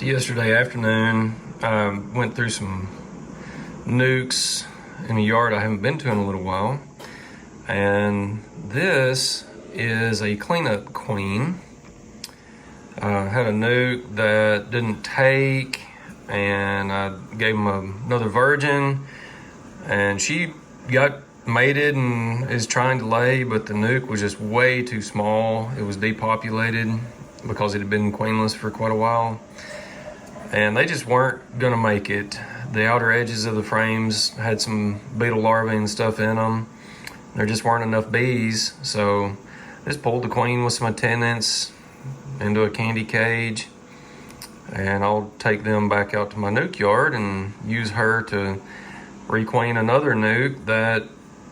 So yesterday afternoon, I went through some nukes in a yard I haven't been to in a little while. And this is a cleanup queen. Had a nuke that didn't take, and I gave him another virgin, and she got mated and is trying to lay, but the nuke was just way too small. It was depopulated because it had been queenless for quite a while, and they just weren't gonna make it. The outer edges of the frames had some beetle larvae and stuff in them. There just weren't enough bees, so I just pulled the queen with some attendants into a candy cage, and I'll take them back out to my nuke yard and use her to requeen another nuke that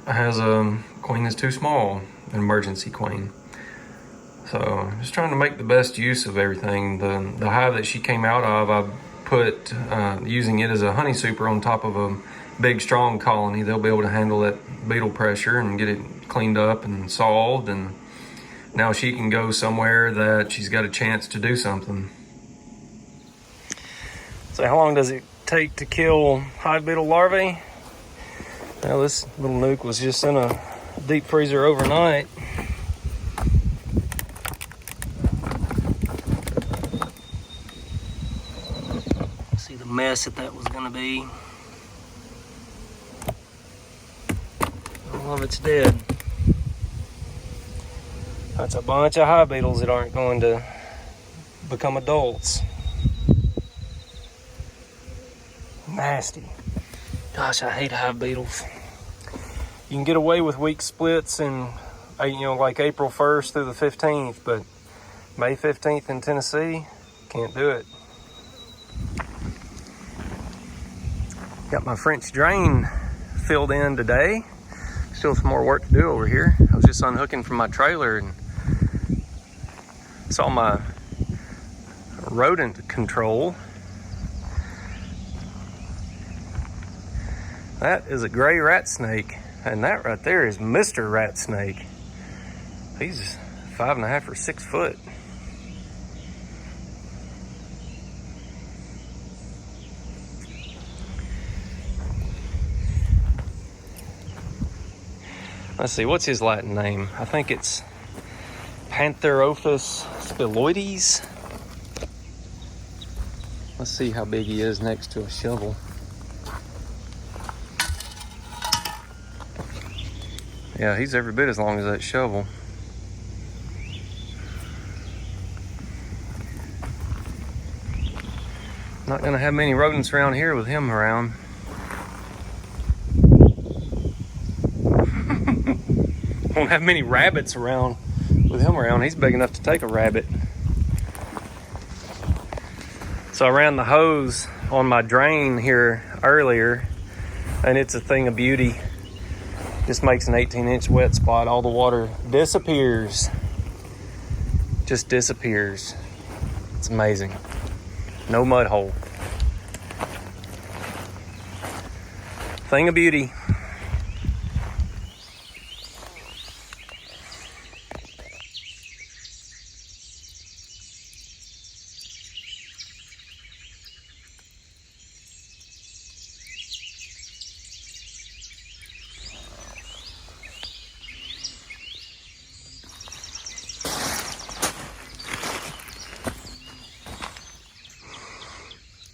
has a queen that's too small, an emergency queen. So just trying to make the best use of everything. The hive that she came out of, I put using it as a honey super on top of a big strong colony. They'll be able to handle that beetle pressure and get it cleaned up and solved, and now she can go somewhere that she's got a chance to do something. So how long does it take to kill hive beetle larvae? Now this little nuke was just in a deep freezer overnight. See the mess that was gonna be. All of it's dead. That's a bunch of hive beetles that aren't going to become adults. Nasty. Gosh, I hate hive beetles. You can get away with week splits in, like April 1st through the 15th, but May 15th in Tennessee, can't do it. Got my French drain filled in today. Still some more work to do over here. I was just unhooking from my trailer and saw my rodent control. That is a gray rat snake, and that right there is Mr. Rat Snake. He's 5.5 or 6 foot. Let's see, what's his Latin name? I think it's Pantherophis spiloides. Let's see how big he is next to a shovel. Yeah, he's every bit as long as that shovel. Not gonna have many rodents around here with him around. Won't have many rabbits around with him around. He's big enough to take a rabbit. So I ran the hose on my drain here earlier, and it's a thing of beauty. Just makes an 18-inch wet spot. All the water disappears. Just disappears. It's amazing. No mud hole. Thing of beauty.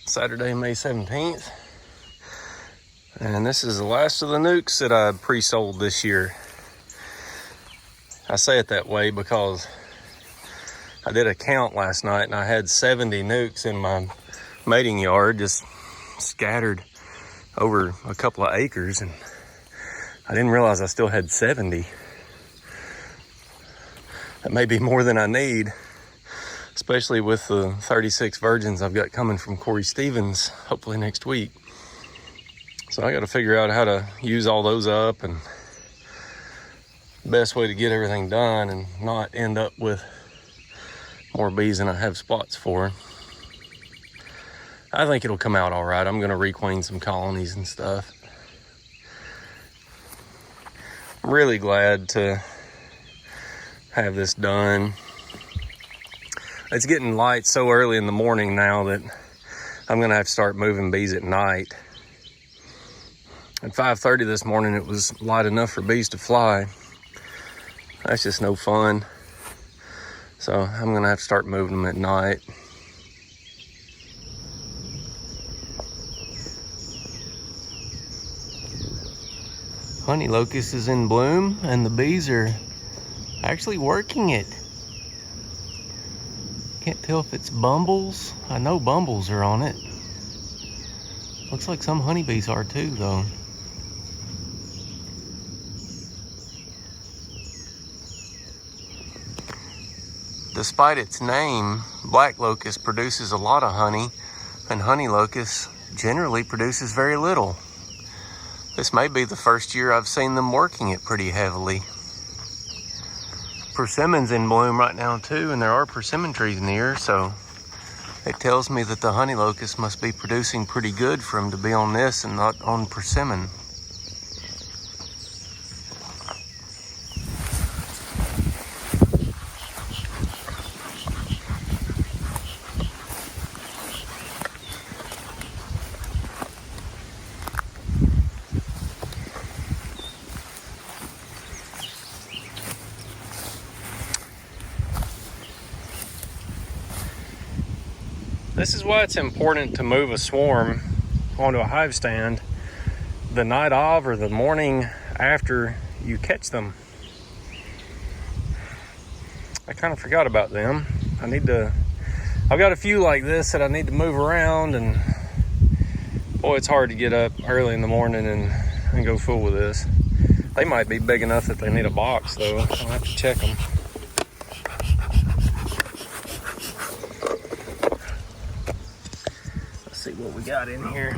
Saturday, May 17th. And this is the last of the nukes that I pre-sold this year. I say it that way because I did a count last night and I had 70 nukes in my mating yard, just scattered over a couple of acres, and I didn't realize I still had 70. That may be more than I need, especially with the 36 virgins I've got coming from Corey Stevens, hopefully next week. So I got to figure out how to use all those up and the best way to get everything done and not end up with more bees than I have spots for. I think it'll come out all right. I'm going to requeen some colonies and stuff. I'm really glad to have this done. It's getting light so early in the morning now that I'm gonna have to start moving bees at night. At 5:30 this morning, it was light enough for bees to fly. That's just no fun. So I'm gonna have to start moving them at night. Honey locust is in bloom and the bees are actually working it. Can't tell if it's bumbles. I know bumbles are on it. Looks like some honeybees are too though. Despite its name, black locust produces a lot of honey, and honey locust generally produces very little. This may be the first year I've seen them working it pretty heavily. Persimmon's in bloom right now too, and there are persimmon trees near, so it tells me that the honey locust must be producing pretty good for them to be on this and not on persimmon. This is why it's important to move a swarm onto a hive stand the night of or the morning after you catch them. I kind of forgot about them. I've got a few like this that I need to move around, and boy, it's hard to get up early in the morning and go fool with this. They might be big enough that they need a box though. I'll have to check them. See what we got in here.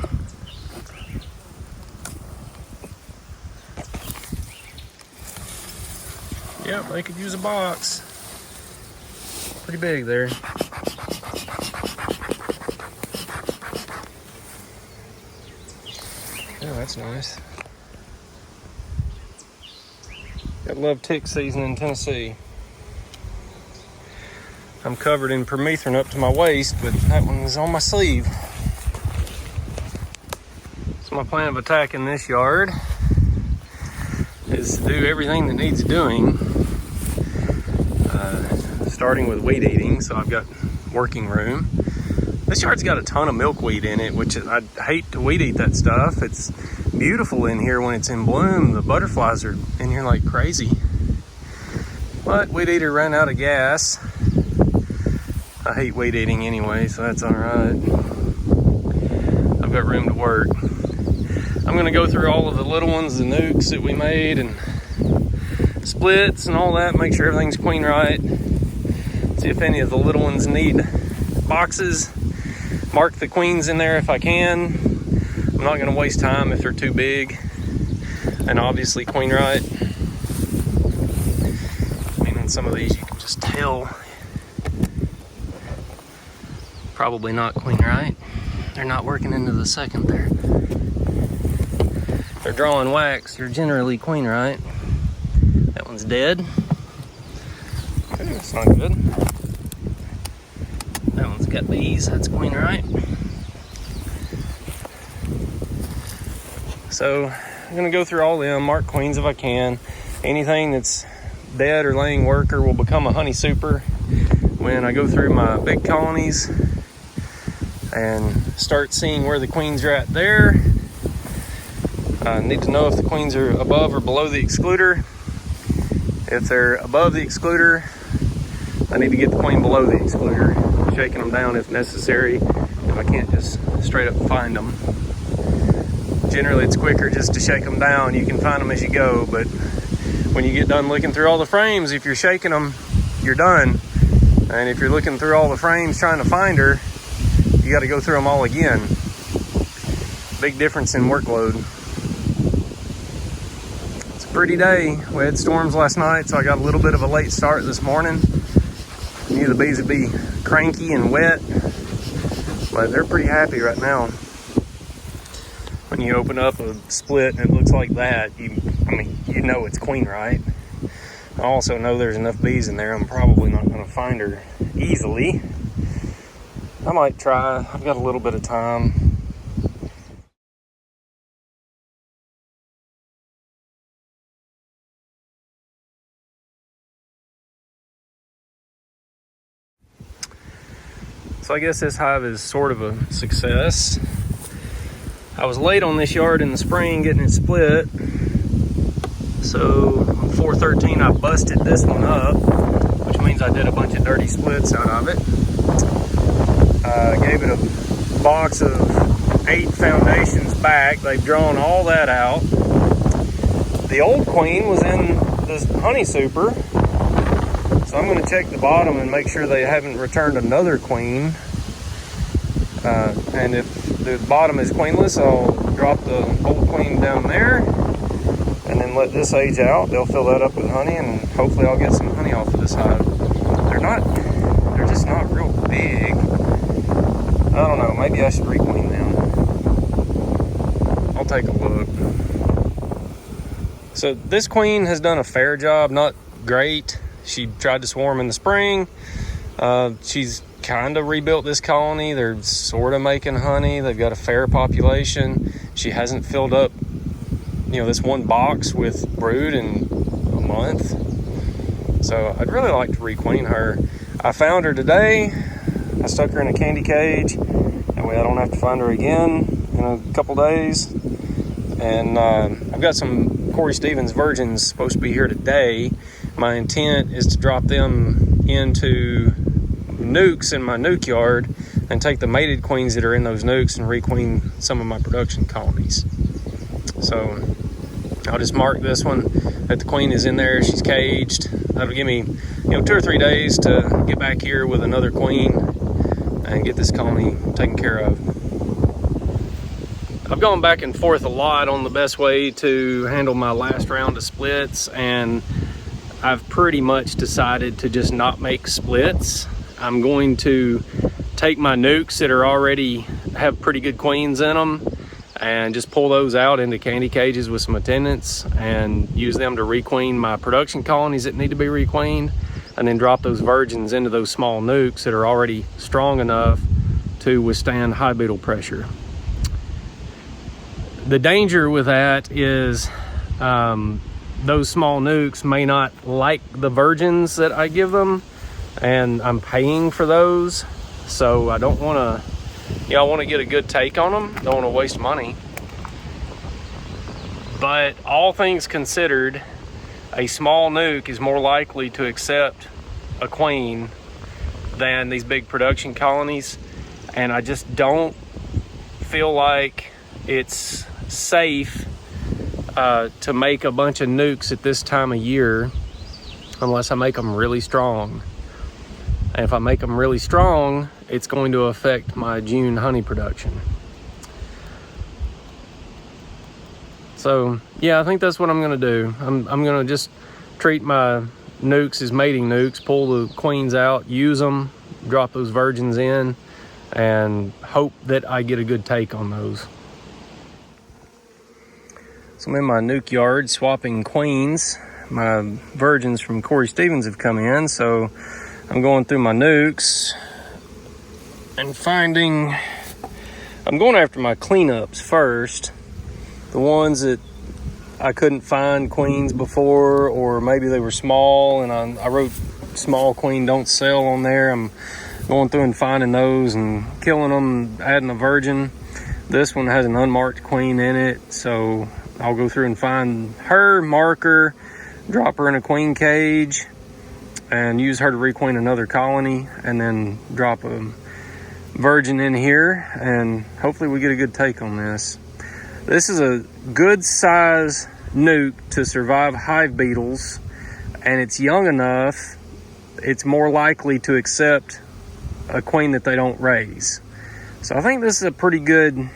Yep, they could use a box. Pretty big there. Oh, that's nice. Gotta love tick season in Tennessee. I'm covered in permethrin up to my waist, but that one is on my sleeve. So my plan of attack in this yard is to do everything that needs doing, starting with weed eating. So I've got working room. This yard's got a ton of milkweed in it, which I hate to weed eat that stuff. It's beautiful in here when it's in bloom. The butterflies are in here like crazy. But weed eater ran out of gas. I hate weed eating anyway, so that's all right. I've got room to work. I'm gonna go through all of the little ones, the nukes that we made and splits and all that, make sure everything's queen right. See if any of the little ones need boxes. Mark the queens in there if I can. I'm not gonna waste time if they're too big. And obviously queen right. I mean, on some of these you can just tell. Probably not queen right. They're not working into the second there. They're drawing wax, they're generally queen right. That one's dead. Okay, that's not good. That one's got bees, that's queen right. So I'm gonna go through all them, mark queens if I can. Anything that's dead or laying worker will become a honey super when I go through my big colonies and start seeing where the queens are at there. I need to know if the queens are above or below the excluder. If they're above the excluder, I need to get the queen below the excluder, shaking them down if necessary, if I can't just straight up find them. Generally it's quicker just to shake them down. You can find them as you go, but when you get done looking through all the frames, if you're shaking them, you're done. And if you're looking through all the frames trying to find her, you got to go through them all again. Big difference in workload. It's a pretty day. We had storms last night, so I got a little bit of a late start this morning. I knew the bees would be cranky and wet, but they're pretty happy right now. When you open up a split and it looks like that, you know it's queen right. I also know there's enough bees in there, I'm probably not going to find her easily. I might try. I've got a little bit of time. So I guess this hive is sort of a success. I was late on this yard in the spring getting it split. So on 4/13 I busted this one up, which means I did a bunch of dirty splits out of it. Gave it a box of 8 foundations back. They've drawn all that out. The old queen was in this honey super. So I'm going to check the bottom and make sure they haven't returned another queen. And if the bottom is queenless, I'll drop the old queen down there and then let this age out. They'll fill that up with honey, and hopefully I'll get some honey off of this hive. They're just not real big. I don't know, maybe I should requeen them. I'll take a look. So this queen has done a fair job, not great. She tried to swarm in the spring. She's kind of rebuilt this colony. They're sort of making honey. They've got a fair population. She hasn't filled up, this one box with brood in a month. So I'd really like to requeen her. I found her today. I stuck her in a candy cage. That way I don't have to find her again in a couple days. And I've got some Corey Stevens virgins supposed to be here today. My intent is to drop them into nukes in my nuke yard and take the mated queens that are in those nukes and requeen some of my production colonies. So I'll just mark this one that the queen is in there. She's caged. That'll give me 2 or 3 days to get back here with another queen and get this colony taken care of. I've gone back and forth a lot on the best way to handle my last round of splits, and I've pretty much decided to just not make splits. I'm going to take my nukes that are already have pretty good queens in them and just pull those out into candy cages with some attendants and use them to requeen my production colonies that need to be requeened, and then drop those virgins into those small nukes that are already strong enough to withstand hive beetle pressure. The danger with that is those small nukes may not like the virgins that I give them, and I'm paying for those. So I don't want to, I want to get a good take on them. Don't want to waste money. But all things considered, a small nuke is more likely to accept a queen than these big production colonies. And I just don't feel like it's safe to make a bunch of nukes at this time of year unless I make them really strong. And if I make them really strong, it's going to affect my June honey production. So yeah, I think that's what I'm gonna do. I'm gonna just treat my nukes as mating nukes, pull the queens out, use them, drop those virgins in, and hope that I get a good take on those. So I'm in my nuke yard swapping queens. My virgins from Corey Stevens have come in, so I'm going through my nukes and I'm going after my cleanups first. The ones that I couldn't find queens before, or maybe they were small and I wrote small queen don't sell on there. I'm going through and finding those and killing them, adding a virgin. This one has an unmarked queen in it, so I'll go through and find her, mark her, drop her in a queen cage, and use her to requeen another colony, and then drop a virgin in here, and hopefully we get a good take on this. This is a good size nuke to survive hive beetles, and it's young enough, it's more likely to accept a queen that they don't raise. So I think this is a pretty good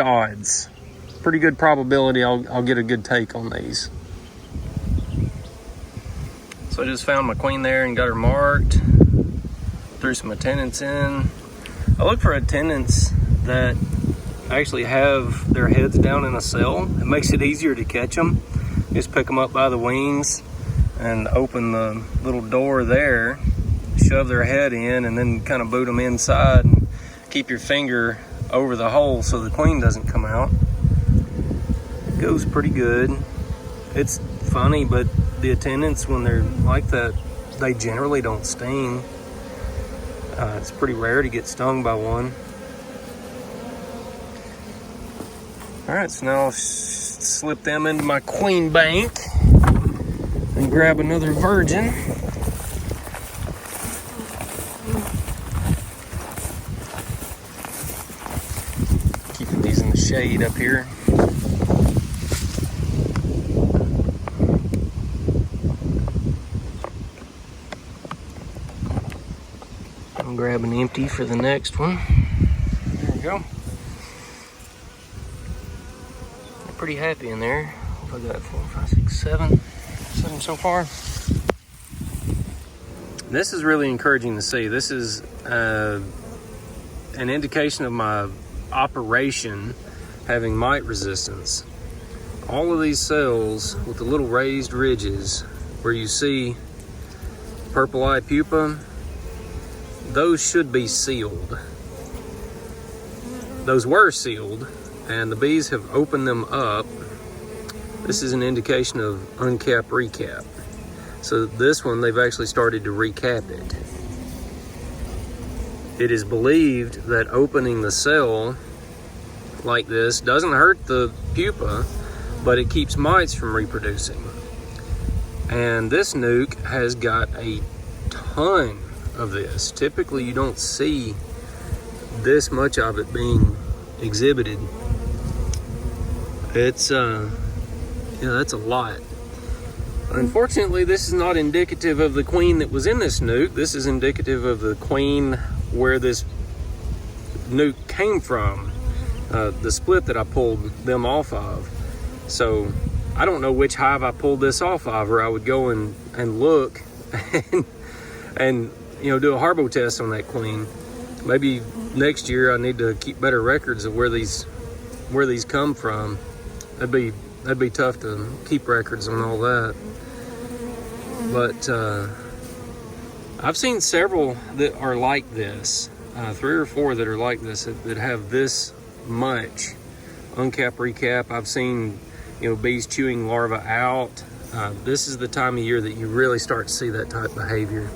odds. Pretty good probability I'll get a good take on these. So I just found my queen there and got her marked. Threw some attendants in. I look for attendants that actually have their heads down in a cell. It makes it easier to catch them. Just pick them up by the wings and open the little door there shove their head in and then kind of boot them inside and keep your finger over the hole so the queen doesn't come out. It goes pretty good. It's funny, but the attendants, when they're like that, they generally don't sting. It's pretty rare to get stung by one. All right, so now I'll slip them into my queen bank and grab another virgin. Keeping these in the shade up here. I'll grab an empty for the next one. There we go. They're pretty happy in there. I got 4, 5, 6, 7 so far. This is really encouraging to see. This is an indication of my operation having mite resistance. All of these cells with the little raised ridges where you see purple eye pupa, those should be sealed. Those were sealed, and the bees have opened them up. This is an indication of uncap recap. So this one, they've actually started to recap it. It is believed that opening the cell like this doesn't hurt the pupa, but it keeps mites from reproducing. And this nuke has got a ton of this. Typically you don't see this much of it being exhibited. It's that's a lot. Unfortunately, this is not indicative of the queen that was in this nuke. This is indicative of the queen where this nuke came from, the split that I pulled them off of. So I don't know which hive I pulled this off of, or I would go and look and do a harbo test on that queen. Maybe next year I need to keep better records of where these come from. That'd be tough to keep records on all that. But I've seen several that are like this, 3 or 4 that are like this, that have this much uncap recap. I've seen bees chewing larvae out. This is the time of year that you really start to see that type of behavior.